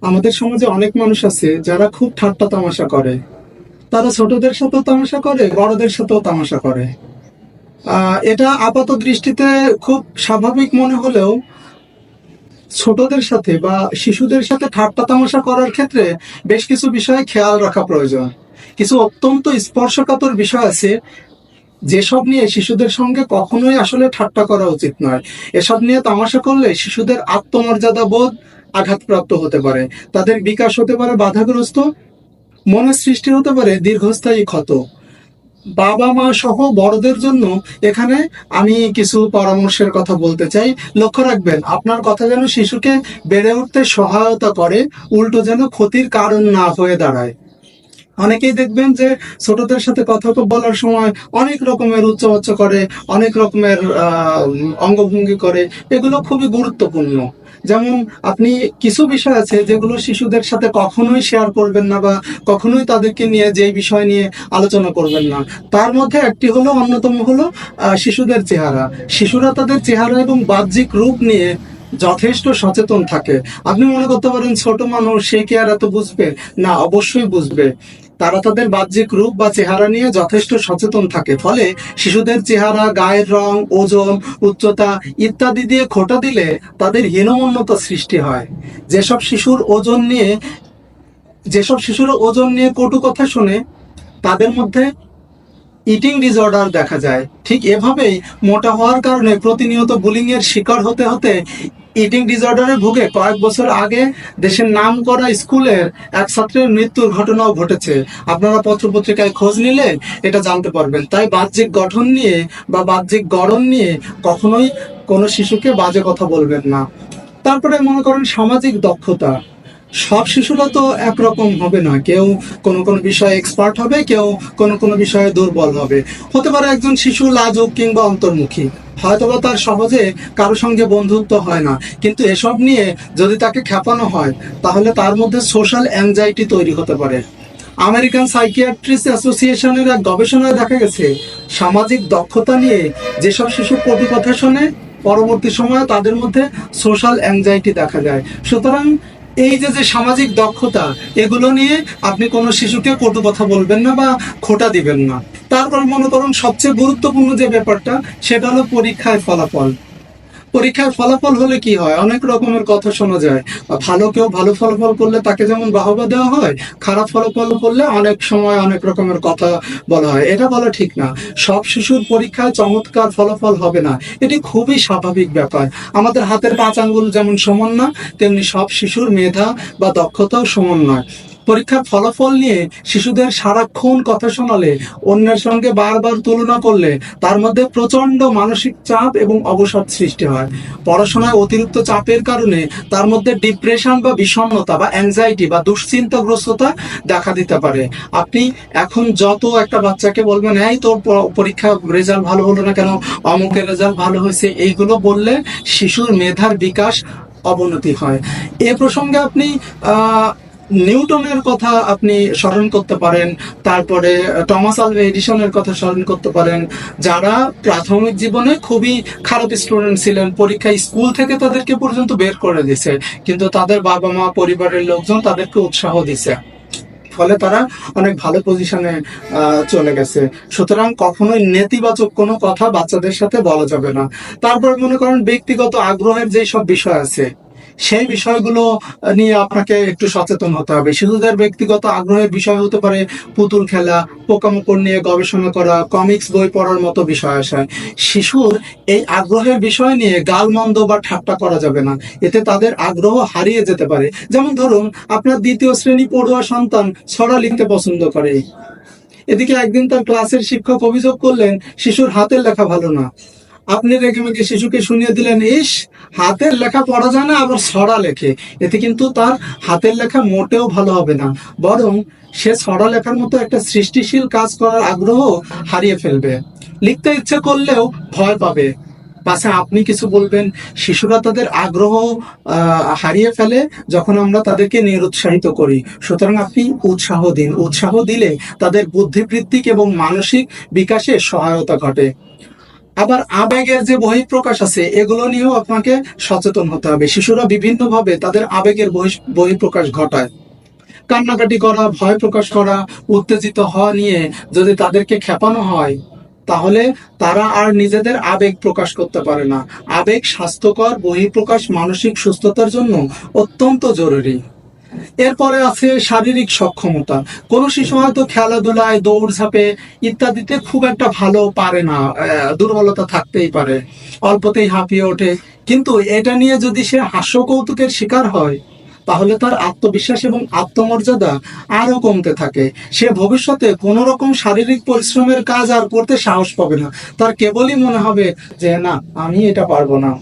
আমাদের সমাজে অনেক মানুষ আছে যারা খুব ঠাট্টা তামাশা করে। তারা ছোটদের সাথেও তামাশা করে, বড়দের সাথেও তামাশা করে। এটা আপাত দৃষ্টিতে খুব স্বাভাবিক মনে হলেও ছোটদের সাথে বা শিশুদের সাথে ঠাট্টা তামাশা করার ক্ষেত্রে বেশ কিছু বিষয়ে খেয়াল রাখা প্রয়োজন। কিছু অত্যন্ত স্পর্শকাতর বিষয় আছে যেসব নিয়ে শিশুদের সঙ্গে কখনোই আসলে ঠাট্টা করা উচিত নয়। এসব নিয়ে তামাশা করলে শিশুদের আত্মমর্যাদা বোধ আঘাতপ্রাপ্ত হতে পারে, তাদের বিকাশ হতে পারে বাধাগ্রস্ত, মনের সৃষ্টি হতে পারে দীর্ঘস্থায়ী ক্ষত। বাবা মা সহ বড়দের জন্য এখানে আমি কিছু পরামর্শের কথা বলতে চাই। লক্ষ্য রাখবেন, আপনার কথা যেন শিশুকে বেড়ে উঠতে সহায়তা করে, উল্টো যেন ক্ষতির কারণ না হয়ে দাঁড়ায়। অনেকেই দেখবেন যে ছোটদের সাথে কথা বলার সময় অনেক রকমের উচ্চাবাচ্য করে, অনেক রকমের অঙ্গভঙ্গি করে। এগুলো খুবই গুরুত্বপূর্ণ। যেমন আপনি কিছু বিষয় আছে যেগুলো শিশুদের সাথে কখনোই শেয়ার করবেন না বা কখনোই তাদেরকে নিয়ে যে বিষয় নিয়ে আলোচনা করবেন না। তার মধ্যে একটি হলো, অন্যতম হলো শিশুদের চেহারা। শিশুরা তাদের চেহারা এবং বাহ্যিক রূপ নিয়ে যথেষ্ট সচেতন থাকে। আপনি মনে করতে পারেন ছোট মানুষ, সে কি আর এত বুঝবে? না, অবশ্যই বুঝবে। তারা তাদের বাহ্যিক রূপ বা চেহারা নিয়ে যথেষ্ট সচেতন থাকে। ফলে শিশুদের চেহারা, গায়ের রং, ওজন, উচ্চতা ইত্যাদি দিয়ে খোঁটা দিলে তাদের হীনমন্যতা সৃষ্টি হয়। যেসব শিশুর ওজন নিয়ে যেসব শিশুরা ওজন নিয়ে কটু কথা শুনে, তাদের মধ্যে ইটিং ডিসঅর্ডার দেখা যায়। ঠিক এভাবেই মোটা হওয়ার কারণে প্রতিনিয়ত বুলিং এর শিকার হতে হতে ইটিং ডিসঅর্ডারে ভুগে কয়েক বছর আগে দেশের নাম করা স্কুলের এক ছাত্রের মৃত্যুর ঘটনাও ঘটেছে। আপনারা পত্রপত্রিকায় খোঁজ নিলে এটা জানতে পারবেন। তাই বাহ্যিক গঠন নিয়ে বা বাহ্যিক গড়ন নিয়ে কখনোই কোনো শিশুকে বাজে কথা বলবেন না। তারপরে মনে করেন সামাজিক দক্ষতা। সব শিশুরা তো একরকম হবে না। কেউ কোনো কোনো বিষয়ে এক্সপার্ট হবে, কেউ কোনো কোনো বিষয়ে দুর্বল হবে। হতে পারে একজন শিশু লাজুক কিংবা অন্তর্মুখী, হয়তোবা তার সহজে কারো সঙ্গে বন্ধুত্ব হয় না। কিন্তু এসব নিয়ে যদি তাকে খেপানো হয়, তাহলে তার মধ্যে সোশ্যাল অ্যাংজাইটি তৈরি হতে পারে। আমেরিকান সাইকিয়াট্রিস্ট অ্যাসোসিয়েশনের এক গবেষণায় দেখা গেছে, সামাজিক দক্ষতা নিয়ে যেসব শিশু কটু কথা শোনে, পরবর্তী সময়ে তাদের মধ্যে সোশ্যাল অ্যাংজাইটি দেখা যায়। সুতরাং এই যে যে সামাজিক দক্ষতা, এগুলো নিয়ে আপনি কোনো শিশুকে কটু কথা বলবেন না বা খোঁটা দিবেন না। তারপর মনে করুন সবচেয়ে গুরুত্বপূর্ণ যে ব্যাপারটা, সেটা হলো পরীক্ষায় ফলাফল। পরীক্ষার ফলাফল হলে কি হয়, অনেক রকমের কথা শোনা যায়। কেউ ভালো ফলাফল করলে তাকে যেমন বাহবা দেওয়া হয়, খারাপ ফলাফল করলে অনেক সময় অনেক রকমের কথা বলা হয়। এটা বলা ঠিক না। সব শিশুর পরীক্ষায় চমৎকার ফলাফল হবে না, এটি খুবই স্বাভাবিক ব্যাপার। আমাদের হাতের 5 আঙ্গুল যেমন সমান না, তেমনি সব শিশুর মেধা বা দক্ষতাও সমান নয়। পরীক্ষার ফলাফল নিয়ে শিশুদের সারাক্ষণ কথা শোনালে, অন্যের সঙ্গে বারবার তুলনা করলে তার মধ্যে প্রচন্ড মানসিক চাপ এবং অবসাদ সৃষ্টি হয়। পড়াশোনায় অতিরিক্ত চাপের কারণে তার মধ্যে ডিপ্রেশন বা বিষণ্ণতা বা অ্যাংজাইটি বা দুশ্চিন্তাগ্রস্ততা দেখা দিতে পারে। আপনি এখন যত একটা বাচ্চাকে বলবেন, এই তোর পরীক্ষা রেজাল্ট ভালো হলো না কেন, অমুকের রেজাল্ট ভালো হয়েছে, এইগুলো বললে শিশুর মেধার বিকাশ অবনতি হয়। এ প্রসঙ্গে আপনি নিউটনের কথা আপনি স্মরণ করতে পারেন, তারপরে টমাস আলভা এডিসনের কথা স্মরণ করতে পারেন, যারা প্রাথমিক জীবনে খুবই খারাপ স্টুডেন্ট ছিলেন। পরীক্ষায় স্কুল থেকে তাদেরকে পর্যন্ত বের করে দিছে, কিন্তু তাদের বাবা মা, পরিবারের লোকজন তাদেরকে উৎসাহ দিছে। ফলে তারা অনেক ভালো পজিশনে চলে গেছে। সুতরাং কখনোই নেতিবাচক কোনো কথা বাচ্চাদের সাথে বলা যাবে না। তারপর মনে করেন ব্যক্তিগত আগ্রহের যে সব বিষয় আছে, সেই বিষয়গুলো নিয়ে আপনাকে একটু সচেতন হতে হবে। শিশুদের ব্যক্তিগত আগ্রহের বিষয় হতে পারে পুতুল খেলা, পোকামাকড় নিয়ে গবেষণা করা, কমিক্স বই পড়ার মতো বিষয় আসে। শিশুর এই আগ্রহের বিষয় নিয়ে গালমন্দ বা ঠাট্টা করা যাবে না, এতে তাদের আগ্রহ হারিয়ে যেতে পারে। যেমন ধরুন, আপনার 2য় শ্রেণী পড়ুয়া সন্তান ছড়া লিখতে পছন্দ করে, এদিকে একদিন তার ক্লাসের শিক্ষক অভিযোগ করলেন শিশুর হাতের লেখা ভালো না। আপনি রেখে মেখে শিশুকে শুনিয়ে দিলেন, ইস, হাতের লেখা পড়া যায় না, আবার ছড়া লেখে। এতে কিন্তু তার হাতের লেখা মোটেও ভালো হবে না, বরং সে ছড়া লেখার মতো একটা সৃষ্টিশীল কাজ করার আগ্রহ হারিয়ে ফেলবে। লিখতে ইচ্ছে করলেও ভয় পাবে, পাশে আপনি কিছু বলবেন। শিশুরা তাদের আগ্রহ হারিয়ে ফেলে যখন আমরা তাদেরকে নিরুৎসাহিত করি। সুতরাং আপনি উৎসাহ দিন। উৎসাহ দিলে তাদের বুদ্ধিবৃত্তিক এবং মানসিক বিকাশে সহায়তা ঘটে। আবার আবেগের যে বহিঃপ্রকাশ আছে এগুলো নিয়েও আপনাকে সচেতন হতে হবে। শিশুরা বিভিন্নভাবে তাদের আবেগের বহিঃপ্রকাশ ঘটায়। কান্নাকাটি করা, ভয় প্রকাশ করা, উত্তেজিত হওয়া নিয়ে যদি তাদেরকে খেপানো হয়, তাহলে তারা আর নিজেদের আবেগ প্রকাশ করতে পারে না। আবেগ স্বাস্থ্যকর বহিঃপ্রকাশ মানসিক সুস্থতার জন্য অত্যন্ত জরুরি। এরপরে আছে শারীরিক সক্ষমতা। কোনো শিশু হয়তো খেলাধুলায়, দৌড়ঝাঁপে ইত্যাদিতে খুব একটা ভালো পারে না, দুর্বলতা থাকতেই পারে, অল্পতেই হাঁপিয়ে ওঠে। কিন্তু এটা নিয়ে যদি সে হাস্য কৌতুকের শিকার হয়, তাহলে তার আত্মবিশ্বাস এবং আত্মমর্যাদা আরো কমতে থাকে। সে ভবিষ্যতে কোনো রকম শারীরিক পরিশ্রমের কাজ আর করতে সাহস পাবে না। তার কেবলই মনে হবে যে না, আমি এটা পারবো না।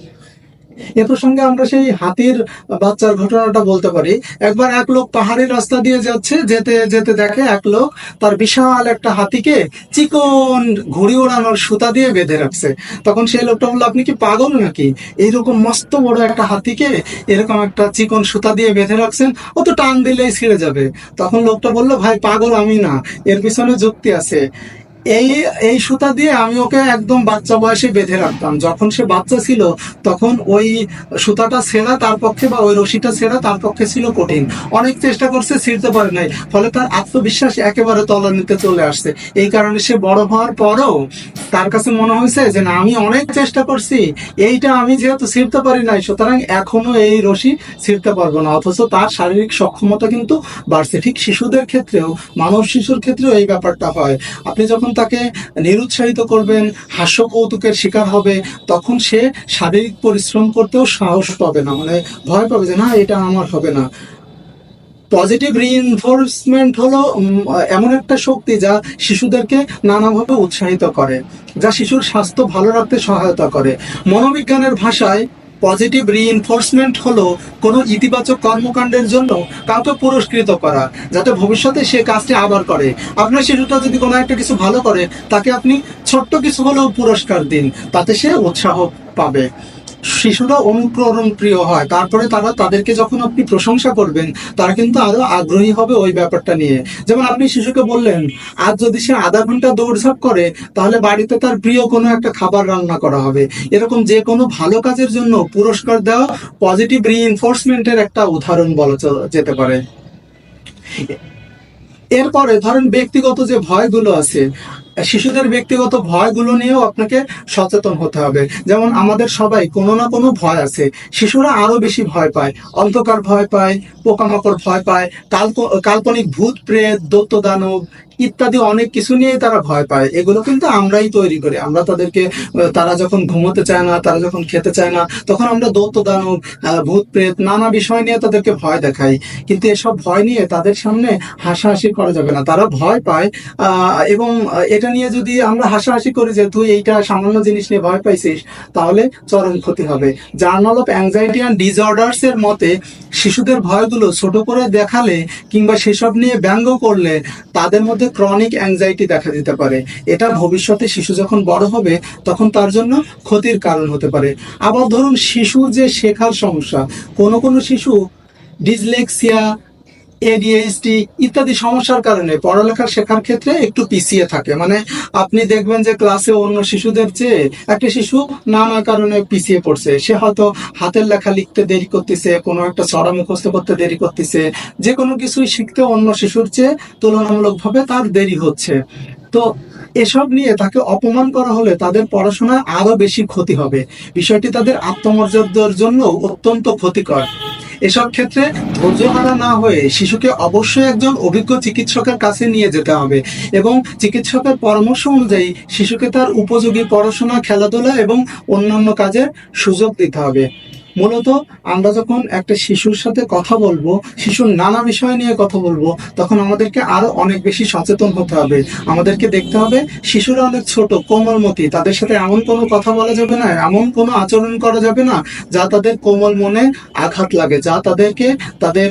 এ প্রসঙ্গে আমরা সেই হাতির বাচ্চার ঘটনাটা বলতে পারি। একবার এক লোক পাহাড়ি রাস্তা দিয়ে যাচ্ছে, যেতে যেতে দেখে এক লোক তার বিশাল একটা হাতিকে চিকন ঘুড়ি ওড়ানোর সুতা দিয়ে বেঁধে রাখছে। তখন সেই লোকটা বললো, আপনি কি পাগল নাকি? এইরকম মস্ত বড় একটা হাতিকে এরকম একটা চিকন সুতা দিয়ে বেঁধে রাখছেন, ও তো টান দিলেই ছিঁড়ে যাবে। তখন লোকটা বললো, ভাই পাগল আমি না, এর পিছনে যুক্তি আছে। এই এই সুতা দিয়ে আমি ওকে একদম বাচ্চা বয়সে বেঁধে রাখতাম। যখন সে বাচ্চা ছিল তখন ওই সুতাটা ছেঁড়া তার পক্ষে, বা ওই রশিটা ছেঁড়া তার পক্ষে ছিল কঠিন। অনেক চেষ্টা করছে, ছিঁড়তে পারে নাই। ফলে তার আত্মবিশ্বাস একেবারে তলানিতে চলে আসছে। এই কারণে সে বড় হওয়ার পরও তার কাছে মনে হয়েছে যে না, আমি অনেক চেষ্টা করছি, এইটা আমি যেহেতু ছিঁড়তে পারি নাই, সুতরাং এখনো এই রশি ছিঁড়তে পারবো না। অথচ তার শারীরিক সক্ষমতা কিন্তু বাড়ছে। ঠিক শিশুদের ক্ষেত্রেও, মানব শিশুর ক্ষেত্রেও এই ব্যাপারটা হয়। আপনি যখন তাকে নিরুৎসাহিত করবেন, হাস্য কৌতুকের শিকার হবে, তখন সে শারীরিক পরিশ্রম করতেও সাহস পাবে না, মানে ভয় পাবে যে না, এটা আমার হবে না। পজিটিভ রিইনফোর্সমেন্ট হলো এমন একটা শক্তি যা শিশুদেরকে নানাভাবে উৎসাহিত করে, যা শিশুর স্বাস্থ্য ভালো রাখতে সহায়তা করে। মনোবিজ্ঞানের ভাষায় পজিটিভ রিইনফোর্সমেন্ট হলো কোনো ইতিবাচক কর্মকাণ্ডের জন্য কাউকে পুরস্কৃত করা, যাতে ভবিষ্যতে সে কাজটি আবার করে। আপনার শিশুটা যদি কোনো একটা কিছু ভালো করে, তাকে আপনি ছোট্ট কিছু হলেও পুরস্কার দিন, তাতে সে উৎসাহ পাবে। শিশুরা অনুকরণ প্রিয় হয়, তারপরে তাদেরকে যখন আপনি প্রশংসা করবেন, তারা কিন্তু আরো আগ্রহী হবে ওই ব্যাপারটা নিয়ে। যেমন আপনি শিশুকে বললেন, আজ যদি সে আধা ঘন্টা দৌড়ঝাঁপ করে, তাহলে বাড়িতে তার প্রিয় কোনো একটা খাবার রান্না করা হবে। এরকম যে কোনো ভালো কাজের জন্য পুরস্কার দেওয়া পজিটিভ রিইনফোর্সমেন্টের একটা উদাহরণ বলা যেতে পারে। এরপরে ধরেন ব্যক্তিগত যে ভয়গুলো আছে, শিশুদের ব্যক্তিগত ভয়গুলো নিয়েও আপনাকে সচেতন হতে হবে। যেমন আমাদের সবাই কোনো না কোনো ভয় আছে। শিশুরা আরো বেশি ভয় পায়, অন্ধকার ভয় পায়, পোকামাকড় ভয় পায়, কাল্পনিক ভূত প্রেত, দৈত্য দানব ইত্যাদি অনেক কিছু নিয়ে তারা ভয় পায়। এগুলো কিন্তু আমরাই তৈরি করি। আমরা তাদেরকে, তারা যখন ঘুমোতে চায় না, তারা যখন খেতে চায় না, তখন আমরা দৈত্য দানব, ভূত প্রেত নানা বিষয় নিয়ে তাদেরকে ভয় দেখাই। কিন্তু এসব ভয় নিয়ে তাদের সামনে হাসাহাসি করা যাবে না। তারা ভয় পায়, এবং এটা নিয়ে যদি আমরা হাসাহাসি করি যে তুই এইটা সামান্য জিনিস নিয়ে ভয় পাইছিস, তাহলে চরম ক্ষতি হবে। Journal of anxiety and disorders এর মতে, শিশুদের ভয়গুলো ছোট করে দেখালে কিংবা সেসব নিয়ে ব্যঙ্গ করলে তাদের মধ্যে ক্রনিক অ্যাংজাইটি দেখা দিতে পারে। এটা ভবিষ্যতে শিশু যখন বড় হবে, তখন তার জন্য ক্ষতির কারণ হতে পারে। আবার ধরুন, শিশুর যে শেখার সমস্যা, কোনো কোনো শিশু ডিসলেক্সিয়া, এডিএইচডি ইত্যাদি সমস্যার কারণে পড়ালেখা শেখার ক্ষেত্রে একটু পিছিয়ে থাকে। মানে আপনি দেখবেন যে ক্লাসে অন্য শিশুদের চেয়ে একটা শিশু নানা কারণে পিছিয়ে পড়ছে। সে হয়তো হাতের লেখা লিখতে দেরি করতেছে, কোনো একটা ছড়া মুখস্থ করতে দেরি করতেছে, যে কোনো কিছুই শিখতে অন্য শিশুর চেয়ে তুলনামূলকভাবে তার দেরি হচ্ছে। তো এসব নিয়ে তাকে অপমান করা হলে তাদের পড়াশোনায় আরো বেশি ক্ষতি হবে। বিষয়টি তাদের আত্মমর্যাদার জন্য অত্যন্ত ক্ষতিকর। এসব ক্ষেত্রে ধৈর্যহারা না হয়ে শিশুকে অবশ্যই একজন অভিজ্ঞ চিকিৎসকের কাছে নিয়ে যেতে হবে, এবং চিকিৎসকের পরামর্শ অনুযায়ী শিশুকে তার উপযোগী পড়াশোনা, খেলাধুলা এবং অন্যান্য কাজের সুযোগ দিতে হবে। মূলত আমরা যখন একটা শিশুর সাথে কথা বলবো, শিশুর নানা বিষয় নিয়ে কথা বলবো, তখন আমাদেরকে আরো অনেক বেশি সচেতন হতে হবে। আমাদেরকে দেখতে হবে শিশুরা অনেক ছোট, কোমলমতি, তাদের সাথে এমন কোনো কথা বলা যাবে না, এমন কোনো আচরণ করা যাবে না যা তাদের কোমল মনে আঘাত লাগে, যা তাদেরকে তাদের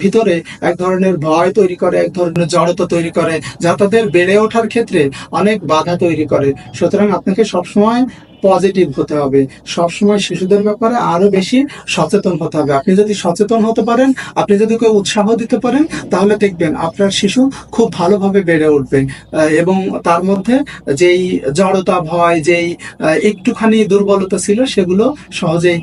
ভিতরে এক ধরনের ভয় তৈরি করে, এক ধরনের জড়তা তৈরি করে, যা তাদের বেড়ে ওঠার ক্ষেত্রে অনেক বাধা তৈরি করে। সুতরাং আপনাকে সবসময় পজিটিভ হতে হবে। সবসময় শিশুদের ব্যাপারে আরো বেশি সচেতন হতে হবে। আপনি যদি সচেতন হতে পারেন, আপনি যদি কেউ উৎসাহ দিতে পারেন, তাহলে দেখবেন আপনার শিশু খুব ভালোভাবে বেড়ে উঠবে। এবং তার মধ্যে যেই জড়তা, ভয়, যেই একটুখানি দুর্বলতা ছিল, সেগুলো সহজেই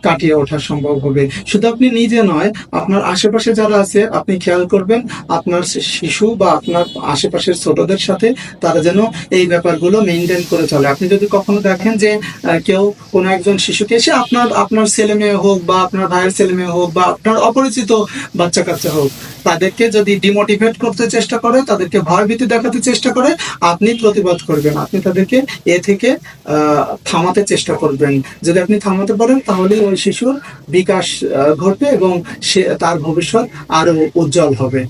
কাটিয়ে ওঠা সম্ভব হবে। শুধু আপনি নিজে নয়, আপনার আশেপাশে যারা আছে আপনি খেয়াল করবেন, আপনার শিশু বা আপনার আশেপাশের ছোটদের সাথে তারা যেন এই ব্যাপারগুলো মেনটেন করে চলে। আপনি যদি কখনো দেখেন যে কেউ কোনো একজন শিশুকে এসে আপনার আপনার ছেলে মেয়ে হোক বা আপনার ভাইয়ের ছেলে মেয়ে হোক বা আপনার অপরিচিত বাচ্চা কাচ্চা হোক, তাদেরকে যদি ডিমোটিভেট করতে চেষ্টা করে, তাদেরকে ভয়ভীতি দেখাতে চেষ্টা করে, আপনি প্রতিবাদ করবেন, আপনি তাদেরকে এ থেকে থামাতে চেষ্টা করবেন। যদি আপনি থামাতে পারেন, তাহলে ওই শিশুর বিকাশ ঘটবে এবং সে তার ভবিষ্যৎ আরো উজ্জ্বল হবে।